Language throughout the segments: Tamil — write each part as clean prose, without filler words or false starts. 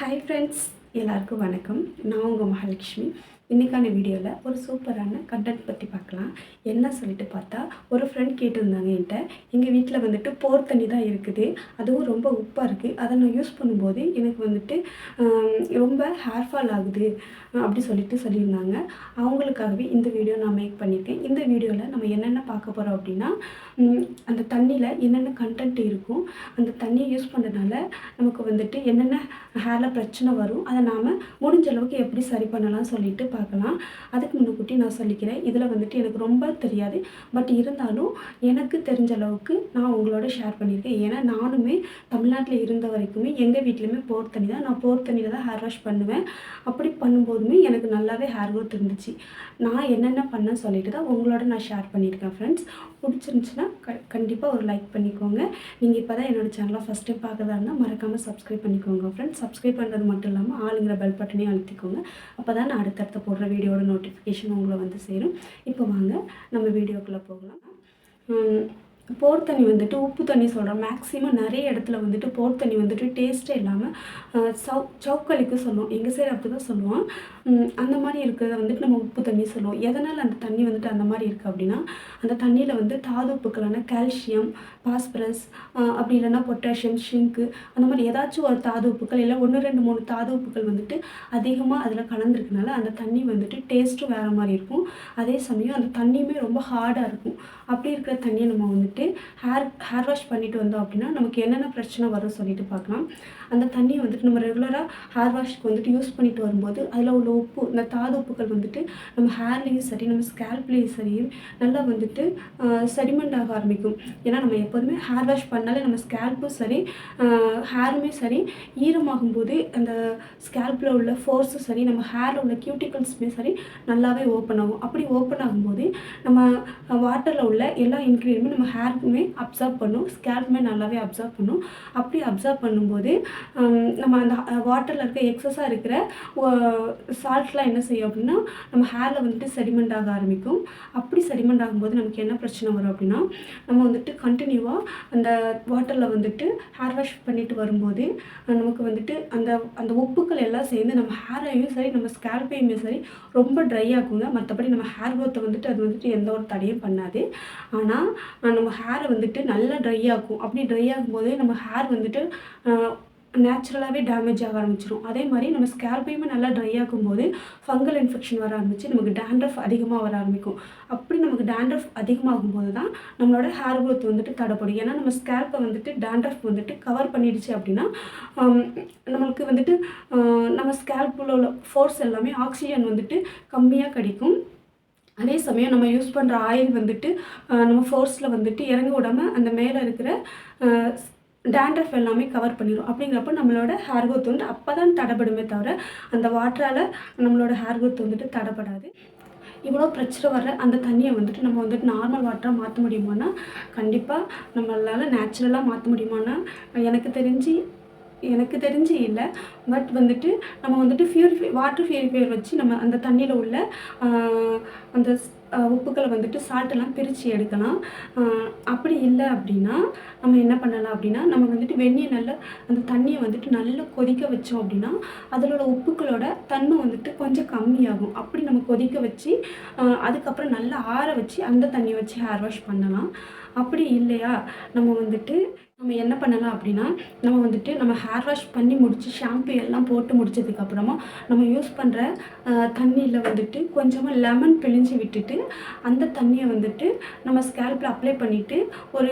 ஹாய் ஃப்ரெண்ட்ஸ், எல்லாருக்கும் வணக்கம். நான் உங்கள் மகாலட்சுமி. இன்றைக்கான வீடியோவில் ஒரு சூப்பரான கண்டென்ட் பற்றி பார்க்கலாம். என்ன சொல்லிட்டு பார்த்தா, ஒரு ஃப்ரெண்ட் கேட்டிருந்தாங்க என்கிட்ட, எங்கள் வீட்டில் வந்துட்டு போர் தண்ணி தான் இருக்குது, அதுவும் ரொம்ப உப்பாக இருக்குது, அதை நான் யூஸ் பண்ணும்போது எனக்கு வந்துட்டு ரொம்ப ஹேர் ஃபால் ஆகுது அப்படி சொல்லியிருந்தாங்க. அவங்களுக்காகவே இந்த வீடியோ நான் மேக் பண்ணியிருக்கேன். இந்த வீடியோவில் நம்ம என்னென்ன பார்க்க போகிறோம் அப்படின்னா, அந்த தண்ணியில் என்னென்ன கண்டென்ட் இருக்கும், அந்த தண்ணியை யூஸ் பண்ணுறதுனால நமக்கு வந்துட்டு என்னென்ன ஹேரில் பிரச்சனை வரும், அதை நாம் முடிஞ்ச அளவுக்கு எப்படி சரி பண்ணலாம்னு சொல்லிட்டு பார்க்கலாம். அதுக்கு முன்னுக்கூட்டி நான் சொல்லிக்கிறேன், இதில் வந்துட்டு எனக்கு ரொம்ப தெரியாது, பட் இருந்தாலும் எனக்கு தெரிஞ்ச அளவுக்கு நான் உங்களோட ஷேர் பண்ணியிருக்கேன். ஏன்னா நானுமே தமிழ்நாட்டில் இருந்த வரைக்குமே எங்கள் வீட்லேயுமே போர் தண்ணி தான், நான் போர் தண்ணியில் தான் ஹேர் வாஷ் பண்ணுவேன். அப்படி பண்ணும்போதுமே எனக்கு நல்லாவே ஹேர் க்ரோத் இருந்துச்சு. நான் என்னென்ன பண்ணேன்னு சொல்லிட்டு தான் உங்களோட நான் ஷேர் பண்ணியிருக்கேன். ஃப்ரெண்ட்ஸ், பிடிச்சிருந்துச்சுன்னா கண்டிப்பாக ஒரு லைக் பண்ணிக்கோங்க. நீங்கள் இப்போ தான் என்னோடய சேனலை ஃபஸ்ட் டைம் பார்க்குறதா இருந்தால் மறக்காமல் சப்ஸ்கிரைப் பண்ணிக்கோங்க. ஃப்ரெண்ட்ஸ், சப்ஸ்கிரைப் பண்ணுறது மட்டும் இல்லாமல் ஆளுங்கிற பெல் பட்டனையும் அழுத்திக்கோங்க. அப்போ தான் நான் அடுத்தடுத்த போடுற வீடியோட நோட்டிஃபிகேஷன் உங்களை வந்து சேரும். இப்போ வாங்க நம்ம வீடியோக்குள்ளே போகலாம். போர் தண்ணி வந்துட்டு உப்பு தண்ணி சொல்கிறோம். மேக்ஸிமம் நிறைய இடத்துல வந்துட்டு போர் தண்ணி வந்துட்டு டேஸ்ட்டே இல்லாமல் சவுக்களிக்கு சொல்லுவோம். எங்கள் சைடு அப்படி தான் சொல்லுவோம். அந்த மாதிரி இருக்கிறத வந்துட்டு நம்ம உப்பு தண்ணி சொல்லுவோம். எதனால் அந்த தண்ணி வந்துட்டு அந்த மாதிரி இருக்குது அப்படின்னா, அந்த தண்ணியில் வந்து தாது உப்புக்களான கால்சியம், பாஸ்பரஸ், அப்படி இல்லைன்னா பொட்டாசியம், ஷிங்க்கு, அந்த மாதிரி ஏதாச்சும் ஒரு தாது உப்புக்கள் இல்லை 1, 2, 3 தாது உப்புக்கள் வந்துட்டு அதிகமாக அதில் கலந்துருக்கனால அந்த தண்ணி வந்துட்டு டேஸ்ட்டும் வேறு மாதிரி இருக்கும். அதே சமயம் அந்த தண்ணியுமே ரொம்ப ஹார்டாக இருக்கும். அப்படி இருக்கிற தண்ணியை நம்ம வந்துட்டு ஹேர் வாஷ் பண்ணிட்டு வந்தோம் அப்படின்னா நமக்கு என்னென்ன பிரச்சனை வரும் சொல்லிட்டு பார்க்கலாம். அந்த தண்ணியை வந்துட்டு நம்ம ரெகுலராக ஹேர் வாஷ்க்கு வந்துட்டு யூஸ் பண்ணிட்டு வரும்போது அதில் உள்ள உப்பு, இந்த தாது உப்புக்கள் வந்துட்டு நம்ம ஹேர்லேயும் சரி நம்ம ஸ்கேல்ப்லேயும் சரி நல்லா வந்துட்டு செடிமெண்ட் ஆக ஆரம்பிக்கும். ஏன்னா நம்ம எப்போதுமே ஹேர் வாஷ் பண்ணாலே நம்ம ஸ்கேல்ப்பும் சரி ஹேருமே சரி ஈரமாகும்போது அந்த ஸ்கேல்ப்பில் உள்ள ஃபோர்ஸும் சரி நம்ம ஹேரில் உள்ள கியூட்டிகல்ஸுமே சரி நல்லாவே ஓப்பன் ஆகும். அப்படி ஓப்பன் ஆகும்போது நம்ம வாட்டரில் உள்ள எல்லா இன்க்ரீடியன்ட்மே நம்ம ஹேருக்குமே அப்சர்வ் பண்ணும், ஸ்கேல்ப்புமே நல்லாவே அப்சர்வ் பண்ணும். அப்படி அப்சர்வ் பண்ணும்போது நம்ம அந்த வாட்டரில் இருக்க எக்ஸஸாக இருக்கிற சால்ட்லாம் என்ன செய்யும் அப்படின்னா நம்ம ஹேரில் வந்துட்டு செடிமெண்ட் ஆக ஆரம்பிக்கும். அப்படி செடிமெண்ட் ஆகும்போது நமக்கு என்ன பிரச்சனை வரும் அப்படின்னா, நம்ம வந்துட்டு கண்டினியூவாக அந்த வாட்டரில் வந்துட்டு ஹேர் வாஷ் பண்ணிட்டு வரும்போது நமக்கு வந்துட்டு அந்த அந்த உப்புக்கள் எல்லாம் சேர்ந்து நம்ம ஹேரையும் சரி நம்ம ஸ்கேல்ப்பையுமே சரி ரொம்ப ட்ரை ஆகுங்க. மற்றபடி நம்ம ஹேர் க்ரோத்தை வந்துட்டு அது வந்துட்டு எந்த ஒரு தடையும் பண்ணாது. ஆனால் நம்ம ஹேரை வந்துட்டு நல்லா ட்ரை ஆகும். அப்படி ட்ரை ஆகும்போது நம்ம ஹேர் வந்துட்டு நேச்சுரலாகவே டேமேஜ் ஆக ஆரம்பிச்சிடும். அதே மாதிரி நம்ம ஸ்கேல்ப்பையுமே நல்லா ட்ரை ஆகும்போது ஃபங்கல் இன்ஃபெக்ஷன் வர ஆரம்பிச்சு நமக்கு டேண்ட்ரஃப் அதிகமாக வர ஆரம்பிக்கும். அப்படி நமக்கு டேண்ட்ரஃப் அதிகமாகும்போது தான் நம்மளோட ஹேர் க்ரோத் வந்துட்டு தடைப்படும். ஏன்னா நம்ம ஸ்கேல்ப்பை வந்துட்டு டேண்ட்ரஃப் வந்துட்டு கவர் பண்ணிடுச்சு அப்படின்னா நம்மளுக்கு வந்துட்டு நம்ம ஸ்கேல்ப்பில் உள்ள ஃபோர்ஸ் எல்லாமே ஆக்சிஜன் வந்துட்டு கம்மியாக கிடைக்கும். அதே சமயம் நம்ம யூஸ் பண்ணுற ஆயில் வந்துட்டு நம்ம ஃபோர்ஸில் வந்துட்டு இறங்க விடாமல் அந்த மேலே இருக்கிற டேண்ட்ரஃப் எல்லாமே கவர் பண்ணிடும். அப்படிங்கிறப்ப நம்மளோட ஹேர் க்ரோத் வந்து அப்போ தான் தடைப்படுமே தவிர அந்த வாட்டரால் நம்மளோட ஹேர் க்ரோத் வந்துட்டு தடைப்படாது. இவ்வளோ பிரச்சனை வர்ற அந்த தண்ணியை வந்துட்டு நம்ம வந்துட்டு நார்மல் வாட்டராக மாற்ற முடியுமானா, கண்டிப்பாக நம்மளால் நேச்சுரலாக மாற்ற முடியுமானா எனக்கு தெரிஞ்சு இல்லை. பட் வந்துட்டு நம்ம வந்துட்டு வாட்டர் பியூரிஃபையர் வச்சு நம்ம அந்த தண்ணியில் உள்ள அந்த உப்புக்களை வந்துட்டு சால்ட்டெல்லாம் பிரித்து எடுக்கலாம். அப்படி இல்லை அப்படின்னா நம்ம என்ன பண்ணலாம் அப்படின்னா, நம்ம வந்துட்டு வெந்நீயை நல்லா அந்த தண்ணியை வந்துட்டு நல்லா கொதிக்க வச்சோம் அப்படின்னா அதிலோட உப்புக்களோட தன்மை வந்துட்டு கொஞ்சம் கம்மியாகும். அப்படி நம்ம கொதிக்க வச்சு அதுக்கப்புறம் நல்லா ஆற வச்சு அந்த தண்ணியை வச்சு ஹேர் வாஷ் பண்ணலாம். அப்படி இல்லையா நம்ம என்ன பண்ணலாம் அப்படின்னா, நம்ம வந்துட்டு நம்ம ஹேர் வாஷ் பண்ணி முடித்து ஷாம்பு எல்லாம் போட்டு முடித்ததுக்கப்புறமா நம்ம யூஸ் பண்ணுற தண்ணியில் வந்துட்டு கொஞ்சமாக லெமன் பிழிஞ்சு விட்டுட்டு அந்த தண்ணியை வந்துட்டு நம்ம ஸ்கேல்ப்பில் அப்ளை பண்ணிவிட்டு ஒரு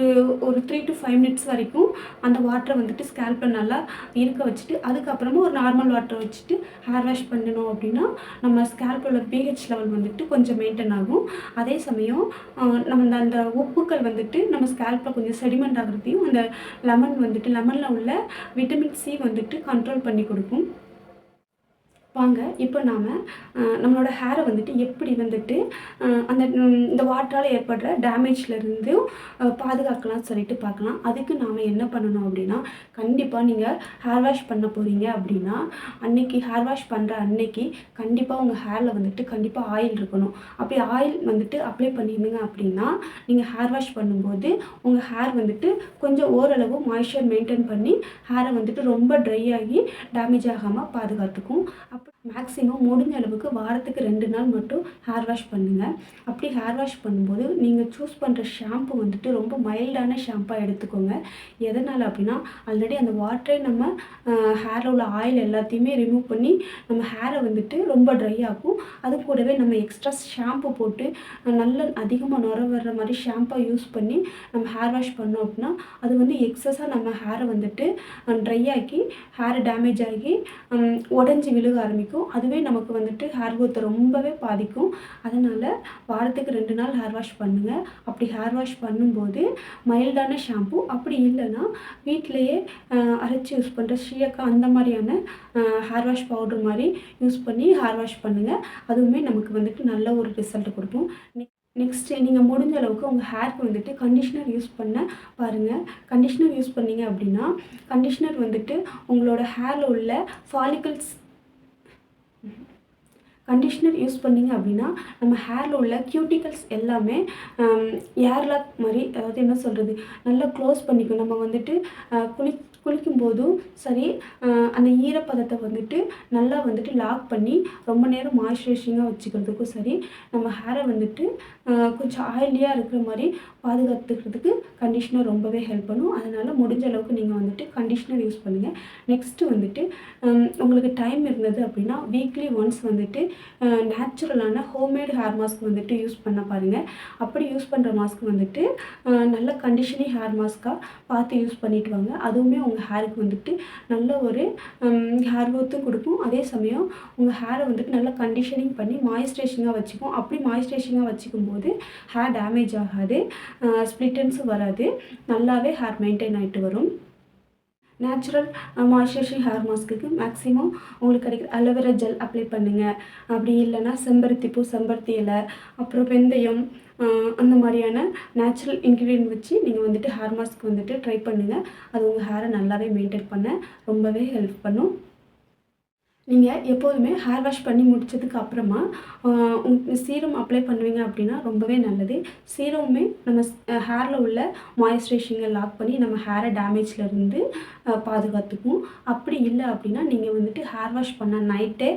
3 to 5 minutes வரைக்கும் அந்த வாட்டரை வந்துட்டு ஸ்கேல்ப்பில் நல்லா இருக்க வச்சுட்டு அதுக்கப்புறமா ஒரு நார்மல் வாட்டரை வச்சுட்டு ஹேர் வாஷ் பண்ணணும் அப்படின்னா நம்ம ஸ்கேல்ப்பில் pH லெவல் வந்துட்டு கொஞ்சம் மெயின்டைன் ஆகும். அதே சமயம் நம்ம அந்த உப்புக்கள் வந்துட்டு நம்ம ஸ்கேல்ப்பில் கொஞ்சம் செடிமெண்ட் ஆகிறதையும் அந்த லெமனில் உள்ள விட்டமின் சி வந்துட்டு கண்ட்ரோல் பண்ணி கொடுக்கும். வாங்க இப்போ நாம் நம்மளோட ஹேரை வந்துட்டு எப்படி வந்துட்டு அந்த இந்த வாட்டரால் ஏற்படுற டேமேஜ்லேருந்து பாதுகாக்கலாம்னு சொல்லிட்டு பார்க்கலாம். அதுக்கு நாம் என்ன பண்ணணும் அப்படின்னா, கண்டிப்பாக நீங்கள் ஹேர் வாஷ் பண்ண போகிறீங்க அப்படின்னா அன்னைக்கு ஹேர் வாஷ் பண்ணுற அன்னைக்கு கண்டிப்பாக உங்கள் ஹேரில் வந்துட்டு கண்டிப்பாக ஆயில் இருக்கணும். அப்படி ஆயில் வந்துட்டு அப்ளை பண்ணியிருந்தீங்க அப்படின்னா நீங்கள் ஹேர் வாஷ் பண்ணும்போது உங்கள் ஹேர் வந்துட்டு கொஞ்சம் ஓரளவு மாய்ஸ்சர் மெயின்டைன் பண்ணி ஹேரை வந்துட்டு ரொம்ப ட்ரை ஆகி டேமேஜ் ஆகாமல் பாதுகாத்துக்கும். மேக்ஸிமம் முடிஞ்ச அளவுக்கு வாரத்துக்கு 2 நாள் மட்டும் ஹேர் வாஷ் பண்ணுங்கள். அப்படி ஹேர் வாஷ் பண்ணும்போது நீங்கள் சூஸ் பண்ணுற ஷாம்பு வந்துட்டு ரொம்ப மைல்டான ஷாம்பாக எடுத்துக்கோங்க. எதனால் அப்படின்னா ஆல்ரெடி அந்த வாட்டரே நம்ம ஹேரில் உள்ள ஆயில் எல்லாத்தையுமே ரிமூவ் பண்ணி நம்ம ஹேரை வந்துட்டு ரொம்ப ட்ரை ஆகும். அது கூடவே நம்ம எக்ஸ்ட்ரா ஷாம்பு போட்டு நல்ல அதிகமாக நுர வர்ற மாதிரி ஷாம்பாக யூஸ் பண்ணி நம்ம ஹேர் வாஷ் பண்ணோம் அப்படின்னா அது வந்து எக்ஸஸாக நம்ம ஹேரை வந்துட்டு ட்ரை ஆக்கி ஹேர் டேமேஜ் ஆகி உடஞ்சி விழுக ஆரம்பிக்கும். அதுவே நமக்கு வந்துட்டு ஹேர் க்ரோத்தை ரொம்பவே பாதிக்கும். அதனால் வாரத்துக்கு 2 நாள் ஹேர் வாஷ் பண்ணுங்கள். அப்படி ஹேர் வாஷ் பண்ணும்போது மைல்டான ஷாம்பு, அப்படி இல்லைன்னா வீட்டிலையே அரைச்சி யூஸ் பண்ணுற ஷீயக்கா அந்த மாதிரியான ஹேர் வாஷ் பவுடர் மாதிரி யூஸ் பண்ணி ஹேர் வாஷ் பண்ணுங்கள். அதுவுமே நமக்கு வந்துட்டு நல்ல ஒரு ரிசல்ட் கொடுக்கும். நெக்ஸ்ட்டு நீங்கள் முடிஞ்ச அளவுக்கு உங்கள் ஹேருக்கு வந்துட்டு கண்டிஷ்னர் யூஸ் பண்ண பாருங்கள். கண்டிஷ்னர் யூஸ் பண்ணிங்க அப்படின்னா கண்டிஷ்னர் வந்துட்டு உங்களோட ஹேரில் உள்ள ஃபாலிகல்ஸ் கண்டிஷ்னர் யூஸ் பண்ணிங்க அப்படின்னா நம்ம ஹேரில் உள்ள கியூட்டிகல்ஸ் எல்லாமே ஏர்லாக் மாதிரி, அதாவது என்ன சொல்கிறது, நல்லா க்ளோஸ் பண்ணிக்கும். நம்ம வந்துட்டு குளிக்கும்போதும் சரி அந்த ஈரப்பதத்தை வந்துட்டு நல்லா வந்துட்டு லாக் பண்ணி ரொம்ப நேரம் மாய்ஸ்சரைசிங்காக வச்சுக்கிறதுக்கும் சரி, நம்ம ஹேரை வந்துட்டு கொஞ்சம் ஆயிலியாக இருக்கிற மாதிரி பாதுகாத்துக்கிறதுக்கு கண்டிஷ்னர் ரொம்பவே ஹெல்ப் பண்ணும். அதனால் முடிஞ்ச அளவுக்கு நீங்கள் வந்துட்டு கண்டிஷ்னர் யூஸ் பண்ணுங்கள். நெக்ஸ்ட்டு வந்துட்டு உங்களுக்கு டைம் இருந்தது அப்படின்னா வீக்லி ஒன்ஸ் வந்துட்டு நேச்சுரலான ஹோம்மேட் ஹேர் மாஸ்க் வந்துட்டு யூஸ் பண்ண பாருங்கள். அப்படி யூஸ் பண்ணுற மாஸ்க் வந்துட்டு நல்ல கண்டிஷனிங் ஹேர் மாஸ்க்காக பார்த்து யூஸ் பண்ணிட்டு வாங்க. அதுவுமே உங்கள் ஹேருக்கு வந்துட்டு நல்ல ஒரு ஹேர் க்ரோத்தும் கொடுக்கும். அதே சமயம் உங்கள் ஹேரை வந்துட்டு நல்லா கண்டிஷனிங் பண்ணி மாய்ஸ்சரைசிங்காக வச்சுக்கும். அப்படி மாய்ஸ்சரைசிங்காக வச்சுக்கும் போது ஹேர் டேமேஜ் ஆகாது, ஸ்ப்ளிட்டன்ஸும் வராது, நல்லாவே ஹேர் மெயின்டைன் ஆகிட்டு வரும். நேச்சுரல் மாய்ஸ்சரைசிங் ஹேர் மாஸ்க்குக்கு மேக்ஸிமம் உங்களுக்கு கிடைக்கிற அலோவேரா ஜெல் அப்ளை பண்ணுங்கள். அப்படி இல்லைன்னா செம்பருத்தி பூ, செம்பருத்தி இலை, அப்புறம் வெந்தயம், அந்த மாதிரியான நேச்சுரல் இன்க்ரீடியன்ட் வச்சு நீங்கள் வந்துட்டு ஹேர் மாஸ்க் வந்துட்டு ட்ரை பண்ணுங்கள். அது உங்கள் ஹேரை நல்லாவே மெயின்டைன் பண்ண ரொம்பவே ஹெல்ப் பண்ணும். நீங்கள் எப்போதுமே ஹேர் வாஷ் பண்ணி முடித்ததுக்கு அப்புறமா சீரம் அப்ளை பண்ணுவீங்க அப்படின்னா ரொம்பவே நல்லது. சீரமுமே நம்ம ஹேரில் உள்ள மாய்ஸ்சரைசிங்கை லாக் பண்ணி நம்ம ஹேரை டேமேஜ்லேருந்து பாதுகாத்துக்கும். அப்படி இல்லை அப்படின்னா நீங்கள் வந்துட்டு ஹேர் வாஷ் பண்ண நைட்டே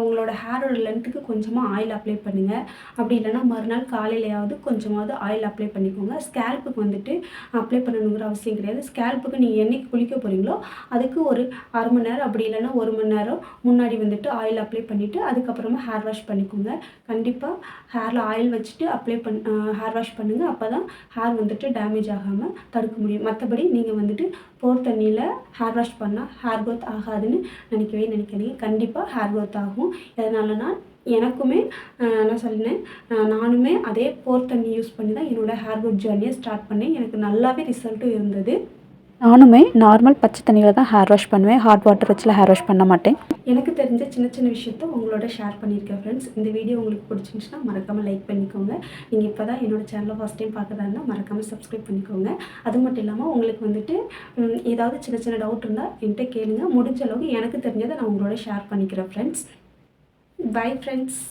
உங்களோட ஹேரோட லென்த்துக்கு கொஞ்சமாக ஆயில் அப்ளை பண்ணுங்கள். அப்படி இல்லைன்னா மறுநாள் காலையிலையாவது கொஞ்சமாவது ஆயில் அப்ளை பண்ணிக்கோங்க. ஸ்கேல்ப்புக்கு வந்துட்டு அப்ளை பண்ணணுங்கிற அவசியம் கிடையாது. ஸ்கேல்ப்புக்கு நீங்கள் என்னைக்கு குளிக்க போகிறீங்களோ அதுக்கு ஒரு 1/2 மணி நேரம் அப்படி இல்லைன்னா 1 மணி நேரம் முன்னாடி வந்துட்டு ஆயில் அப்ளை பண்ணிவிட்டு அதுக்கப்புறமா ஹேர் வாஷ் பண்ணிக்கோங்க. கண்டிப்பாக ஹேரில் ஆயில் வச்சுட்டு ஹேர் வாஷ் பண்ணுங்கள். அப்போ தான் ஹேர் வந்துட்டு டேமேஜ் ஆகாமல் தடுக்க முடியும். மற்றபடி நீங்கள் வந்துட்டு போர் தண்ணியில் ஹேர் வாஷ் பண்ணால் ஹேர் க்ரோத் ஆகாதுன்னு நினைக்காதீங்க. கண்டிப்பாக ஹேர் க்ரோத் ஆகும். எதனாலனா எனக்குமே நான் சொன்னேன், நானுமே அதே போர் தண்ணி யூஸ் பண்ணி தான் என்னோடய ஹேர் க்ரோத் ஜேர்னியை ஸ்டார்ட் பண்ணேன். எனக்கு நல்லாவே ரிசல்ட்டும் இருந்தது. நானுமே நார்மல் பச்சை தண்ணியில் தான் ஹேர் வாஷ் பண்ணுவேன். ஹாட் வாட்டர் வச்சுலாம் ஹேர் வாஷ் பண்ண மாட்டேன். எனக்கு தெரிஞ்ச சின்ன சின்ன விஷயத்த உங்களோட ஷேர் பண்ணியிருக்கேன் ஃப்ரெண்ட்ஸ். இந்த வீடியோ உங்களுக்கு பிடிச்சிருந்துச்சுன்னா மறக்காமல் லைக் பண்ணிக்கோங்க. நீங்கள் இப்போ தான் என்னோடய சேனலை ஃபஸ்ட் டைம் பார்க்குறதா இருந்தால் மறக்காமல் சப்ஸ்கிரைப் பண்ணிக்கோங்க. அது மட்டும் இல்லாமல் உங்களுக்கு வந்துட்டு ஏதாவது சின்ன சின்ன டவுட் இருந்தால் என்கிட்ட கேளுங்க. முடிஞ்ச அளவுக்கு எனக்கு தெரிஞ்சதை நான் உங்களோட ஷேர் பண்ணிக்கிறேன் ஃப்ரெண்ட்ஸ். Bye friends.